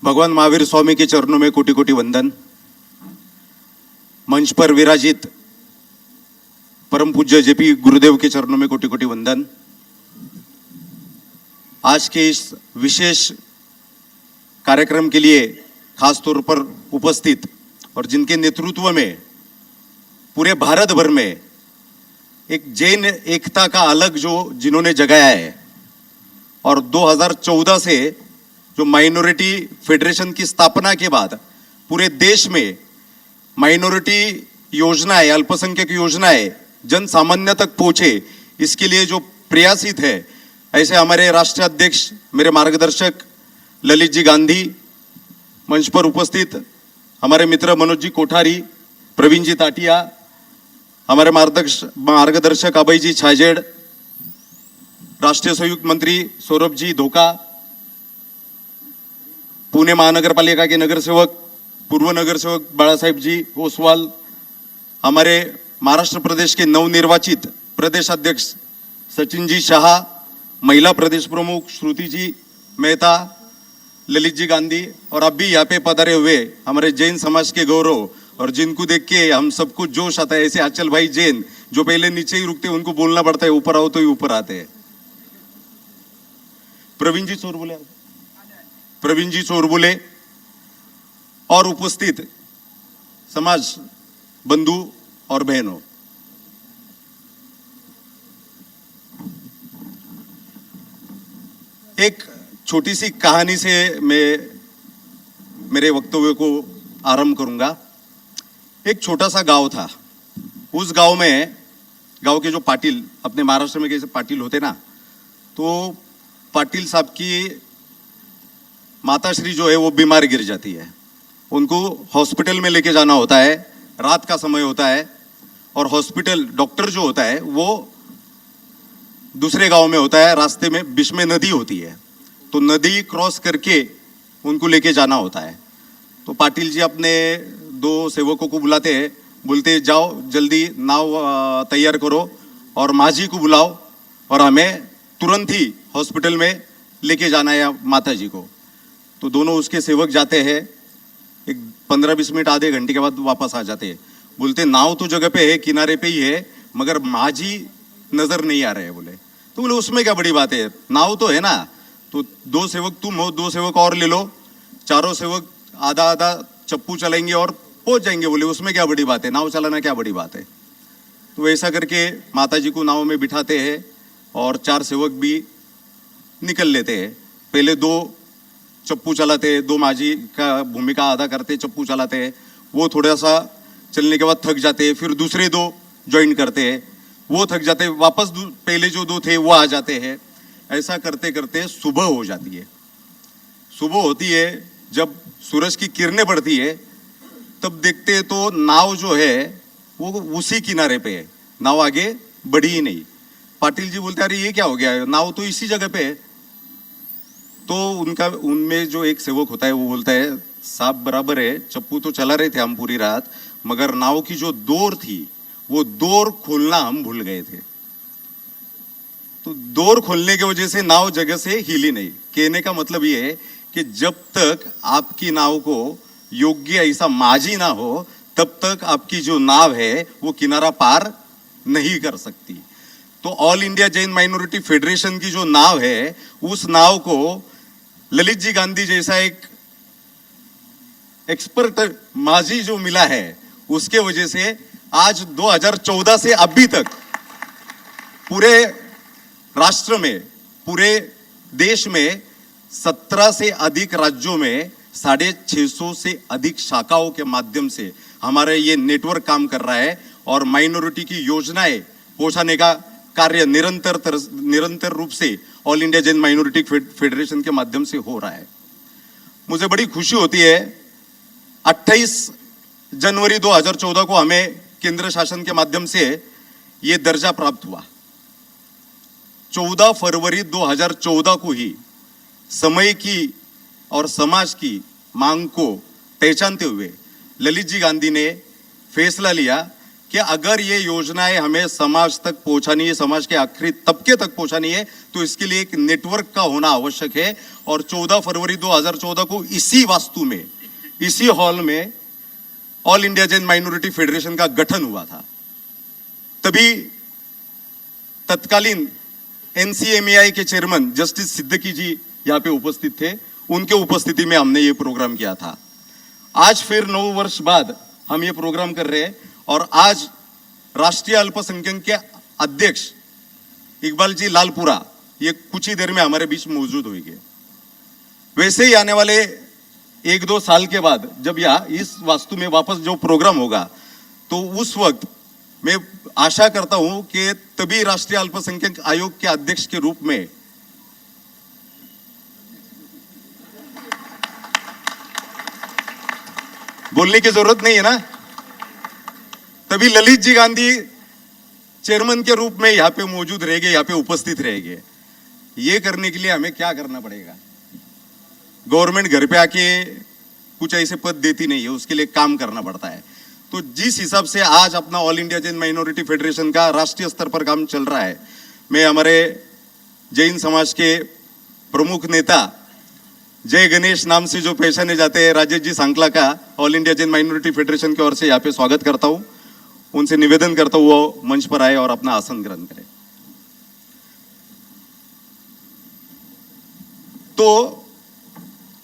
भगवान महावीर स्वामी के चरणों में कोटि कोटि वंदन। मंच पर विराजित परम पूज्य जेपी गुरुदेव के चरणों में कोटि कोटि वंदन। आज के इस विशेष कार्यक्रम के लिए खास तौर पर उपस्थित और जिनके नेतृत्व में पूरे भारत भर में एक जैन एकता का अलग जो जिन्होंने जगाया है और 2014 से जो माइनॉरिटी फेडरेशन की स्थापना के बाद पूरे देश में माइनॉरिटी योजनाएं, अल्पसंख्यक योजनाएं जन सामान्य तक पहुंचे, इसके लिए जो प्रयासित है, ऐसे हमारे राष्ट्रीय अध्यक्ष मेरे मार्गदर्शक ललित जी गांधी, मंच पर उपस्थित हमारे मित्र मनोज जी कोठारी, प्रवीण जी ताटिया, हमारे मार्गदर्शक अभय जी छाजेड़, राष्ट्रीय संयुक्त मंत्री सौरभ जी धोका, पुणे महानगर पालिका के नगर सेवक पूर्व नगर सेवक बाला साहेब जी ओसवाल, हमारे महाराष्ट्र प्रदेश के नवनिर्वाचित प्रदेश अध्यक्ष सचिन जी शाह, महिला प्रदेश प्रमुख श्रुति जी मेहता, ललित जी गांधी और अभी यहाँ पे पधारे हुए हमारे जैन समाज के गौरव और जिनको देख के हम सबको जोश आता है, ऐसे आंचल भाई जैन जो पहले नीचे ही रुकते, उनको बोलना पड़ता है ऊपर आओ तो ही ऊपर आते हैं। प्रवीण जी चोरबुले और उपस्थित समाज बंधु और बहनों, एक छोटी सी कहानी से मैं मेरे वक्तव्य को आरंभ करूंगा। एक छोटा सा गांव था। उस गांव में गांव के जो पाटिल, अपने महाराष्ट्र में कैसे पाटिल होते ना, तो पाटिल साहब की माताश्री जो है वो बीमार गिर जाती है। उनको हॉस्पिटल में लेके जाना होता है, रात का समय होता है और हॉस्पिटल डॉक्टर जो होता है वो दूसरे गांव में होता है, रास्ते में बीच में नदी होती है, तो नदी क्रॉस करके उनको लेके जाना होता है। तो पाटिल जी अपने दो सेवकों को बुलाते हैं, बोलते जाओ जल्दी नाव तैयार करो और माझी को बुलाओ और हमें तुरंत ही हॉस्पिटल में लेके जाना है माता जी को। तो दोनों उसके सेवक जाते हैं, एक 15-20 मिनट आधे घंटे के बाद वापस आ जाते हैं। बोलते नाव तो जगह पे है, किनारे पे ही है, मगर माझी नजर नहीं आ रहे हैं। बोले तो बोले उसमें क्या बड़ी बात है, नाव तो है ना। तो दो सेवक तुम हो, दो सेवक और ले लो, चारों सेवक आधा आधा चप्पू चलाएंगे और पहुंच जाएंगे। बोले उसमें क्या बड़ी बात है, नाव चलाना क्या बड़ी बात है। तो ऐसा करके माता जी को नाव में बिठाते हैं और 4 सेवक भी निकल लेते हैं। पहले 2 चप्पू चलाते हैं, 2 माझी का भूमिका अदा करते चप्पू चलाते हैं। वो थोड़ा सा चलने के बाद थक जाते हैं, फिर दूसरे 2 ज्वाइन करते हैं, वो थक जाते हैं, वापस पहले जो 2 थे वो आ जाते हैं। ऐसा करते करते सुबह हो जाती है। सुबह होती है, जब सूरज की किरणें पड़ती है तब देखते हैं तो नाव जो है वो उसी किनारे पे है, नाव आगे बढ़ी ही नहीं। पाटिल जी बोलते अरे ये क्या हो गया, नाव तो इसी जगह पे है। तो उनमें जो एक सेवक होता है वो बोलता है साहब बराबर है, चप्पू तो चला रहे थे हम पूरी रात, मगर नाव की जो डोर थी वो डोर खोलना हम भूल गए थे। तो डोर खोलने की वजह से नाव जगह से हिली नहीं। कहने का मतलब ये है कि जब तक आपकी नाव को योग्य ऐसा माझी ना हो तब तक आपकी जो नाव है वो किनारा पार नहीं कर सकती। तो all India Jain minority federation की जो नाव है, उस नाव को ललित जी गांधी जैसा एक एक्सपर्ट माझी जो मिला है, उसके वजह से आज 2014 से अभी तक पूरे राष्ट्र में, पूरे देश में 17 से अधिक राज्यों में 650 से अधिक शाखाओं के माध्यम से हमारे ये नेटवर्क काम कर रहा है और माइनॉरिटी की योजनाएं पहुंचाने का कार्य निरंतर रूप से all India Jain minority federation के माध्यम से हो रहा है। मुझे बड़ी खुशी होती है, 28 जनवरी 2014 को हमें केंद्र शासन के माध्यम से ये दर्जा प्राप्त हुआ। 14 फरवरी 2014 को ही समय की और समाज की मांग को पहचानते हुए ललित जी गांधी ने फैसला लिया कि अगर ये योजनाएं हमें समाज तक पहुंचानी है, समाज के आखिरी तबके तक पहुंचानी है, तो इसके लिए एक नेटवर्क का होना आवश्यक है और 14 फरवरी 2014 को इसी वास्तु में, इसी हॉल में all India Jain minority federation का गठन हुआ था। तभी तत्कालीन एनसीएमएआई के चेयरमैन जस्टिस सिद्दीकी जी यहाँ पे उपस्थित थे। उनके उपस्थिति में हमने ये प्रोग्राम किया था। आज फिर 9 वर्ष बाद हम ये प्रोग्राम कर रहे हैं और आज राष्ट्रीय अल्पसंख्यक के अध्यक्ष इकबाल जी लालपुरा ये कुछ ही देर में हमारे बीच मौजूद होंगे। वैसे ही आने वाले 1-2 साल के बाद जब यह इस वास्तु में वापस जो प्रोग्राम होगा तो उस वक्त मैं आशा करता हूं कि तभी राष्ट्रीय अल्पसंख्यक आयोग के अध्यक्ष के रूप में बोलने की जरूरत नहीं है ना, तभी ललित जी गांधी चेयरमैन के रूप में यहाँ पे मौजूद रहेंगे, यहाँ पे उपस्थित रहेंगे। ये करने के लिए हमें क्या करना पड़ेगा? गवर्नमेंट घर पे आके कुछ ऐसे पद देती नहीं है, उसके लिए काम करना पड़ता है। तो जिस हिसाब से आज अपना all India Jain minority federation का राष्ट्रीय स्तर पर काम चल रहा है, मैं हमारे जैन समाज के प्रमुख नेता जय गणेश नाम से जो पहचाने जाते हैं राजेश जी सांकला का all India Jain minority federation की ओर से यहाँ पे स्वागत करता हूँ। उनसे निवेदन करता हूँ वो मंच पर आए और अपना आसन ग्रहण करें। तो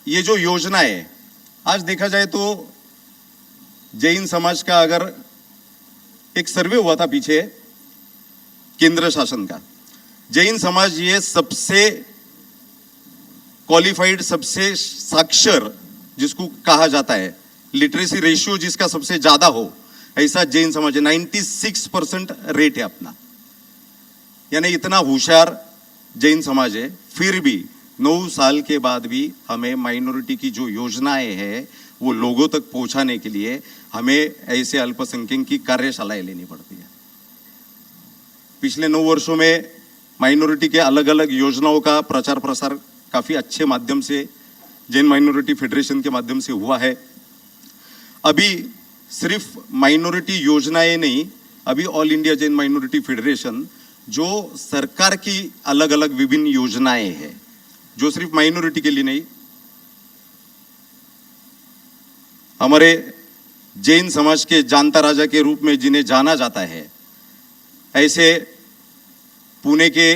ये जो योजना है, आज देखा जाए तो जैन समाज का अगर एक सर्वे हुआ था पीछे केंद्र शासन का, जैन समाज ये सबसे क्वालिफाइड, सबसे साक्षर जिसको कहा जाता है, लिटरेसी रेशियो जिसका सबसे ज्यादा हो, ऐसा जैन समाज है। 96% रेट है अपना, यानी इतना होशियार जैन समाज है। फिर भी 9 साल के बाद भी हमें माइनॉरिटी की जो योजनाएं हैं वो लोगों तक पहुंचाने के लिए हमें ऐसे अल्पसंख्यक की कार्यशालाएं लेनी पड़ती है। पिछले 9 वर्षों में माइनॉरिटी के अलग अलग योजनाओं का प्रचार प्रसार काफी अच्छे माध्यम से जैन माइनॉरिटी फेडरेशन के माध्यम से हुआ है। अभी सिर्फ माइनॉरिटी योजनाएं नहीं, अभी all India Jain minority federation जो सरकार की अलग अलग विभिन्न योजनाएं हैं, जो सिर्फ माइनॉरिटी के लिए नहीं, हमारे जैन समाज के जानता राजा के रूप में जिन्हें जाना जाता है, ऐसे पुणे के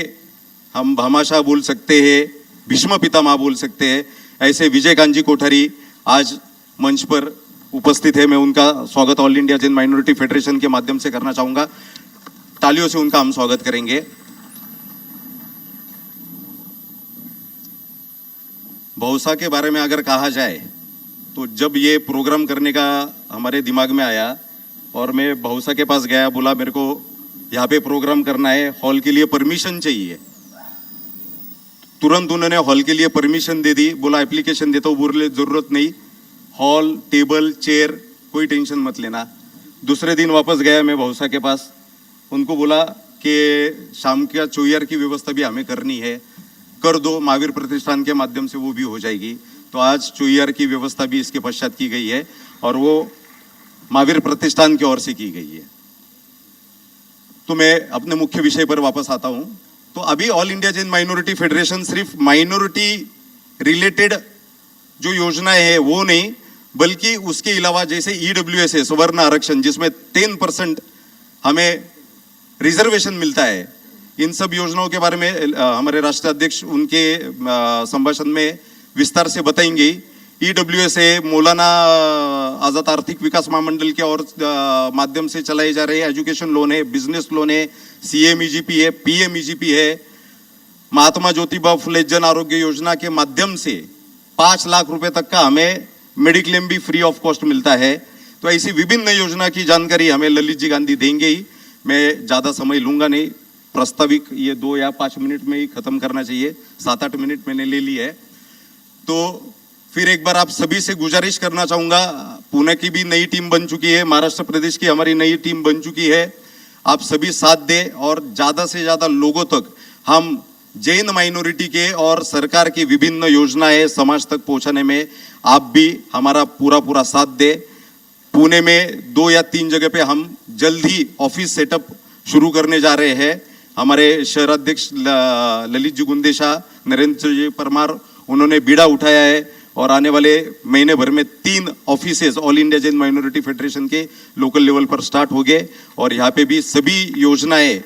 हम भामाशाह बोल सकते हैं, भीष्म पितामह बोल सकते हैं, ऐसे विजय कांजी कोठारी आज मंच पर उपस्थित है। मैं उनका स्वागत all India Jain minority federation के माध्यम से करना चाहूंगा। तालियों से उनका हम स्वागत करेंगे। भौसा के बारे में अगर कहा जाए तो जब ये प्रोग्राम करने का हमारे दिमाग में आया और मैं भौसा के पास गया, बोला मेरे को यहाँ पे प्रोग्राम करना है, हॉल के लिए परमिशन चाहिए। तुरंत उन्होंने हॉल के लिए परमिशन दे दी। बोला एप्लीकेशन देता हूँ, बोले जरूरत नहीं, हॉल, टेबल, चेयर कोई टेंशन मत लेना। दूसरे दिन वापस गया मैं भौसा के पास, उनको बोला कि शाम का चोयर की व्यवस्था भी हमें करनी है, कर दो, महावीर प्रतिष्ठान के माध्यम से वो भी हो जाएगी। तो आज चोयर की व्यवस्था भी इसके पश्चात की गई है और वो महावीर प्रतिष्ठान की ओर से की गई है। तो मैं अपने मुख्य विषय पर वापस आता हूं। तो अभी all India Jain minority federation सिर्फ माइनॉरिटी रिलेटेड जो योजनाएं है वो नहीं, बल्कि उसके अलावा जैसे ईडब्ल्यूएस है, सवर्ण आरक्षण, जिसमें 10% हमें रिजर्वेशन मिलता है, इन सब योजनाओं के बारे में हमारे राष्ट्रीय अध्यक्ष उनके संभाषण में विस्तार से बताएंगे। ईडब्ल्यूएस है, मौलाना आजाद आर्थिक विकास महामंडल के और माध्यम से चलाए जा रहे एजुकेशन लोन है, बिजनेस लोन है, सीएमईजीपी है, पीएमईजीपी है, महात्मा ज्योतिबा फुले जन आरोग्य योजना के माध्यम से 5 लाख रुपए तक का हमें मेडिक्लेम भी फ्री ऑफ कॉस्ट मिलता है। तो ऐसी विभिन्न योजना की जानकारी हमें ललित जी गांधी देंगे ही। मैं ज्यादा समय लूंगा नहीं, प्रास्ताविक ये 2 या 5 मिनट में ही खत्म करना चाहिए, 7-8 मिनट मैंने ले ली है। तो फिर एक बार आप सभी से गुजारिश करना चाहूंगा, पुणे की भी नई टीम बन चुकी है, महाराष्ट्र प्रदेश की हमारी नई टीम बन चुकी है, आप सभी साथ दें और ज्यादा से ज्यादा लोगों तक हम जैन माइनॉरिटी के और सरकार की विभिन्न योजनाएं समाज तक पहुंचाने में आप भी हमारा पूरा साथ दें। पुणे में 2 या 3 जगह पे हम जल्द ही ऑफिस सेटअप शुरू करने जा रहे हैं। हमारे शहराध्यक्ष ललित जी गुंदेशा, नरेंद्र जी परमार उन्होंने बीड़ा उठाया है और आने वाले महीने भर में 3 offices all India Jain minority federation के लोकल लेवल पर स्टार्ट हो गए और यहाँ पे भी सभी योजनाएं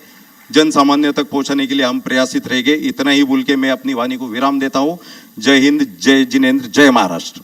जन सामान्य तक पहुंचाने के लिए हम प्रयासित रहेंगे। इतना ही बोल के मैं अपनी वाणी को विराम देता हूं। जय हिंद, जय जिनेंद्र, जय महाराष्ट्र।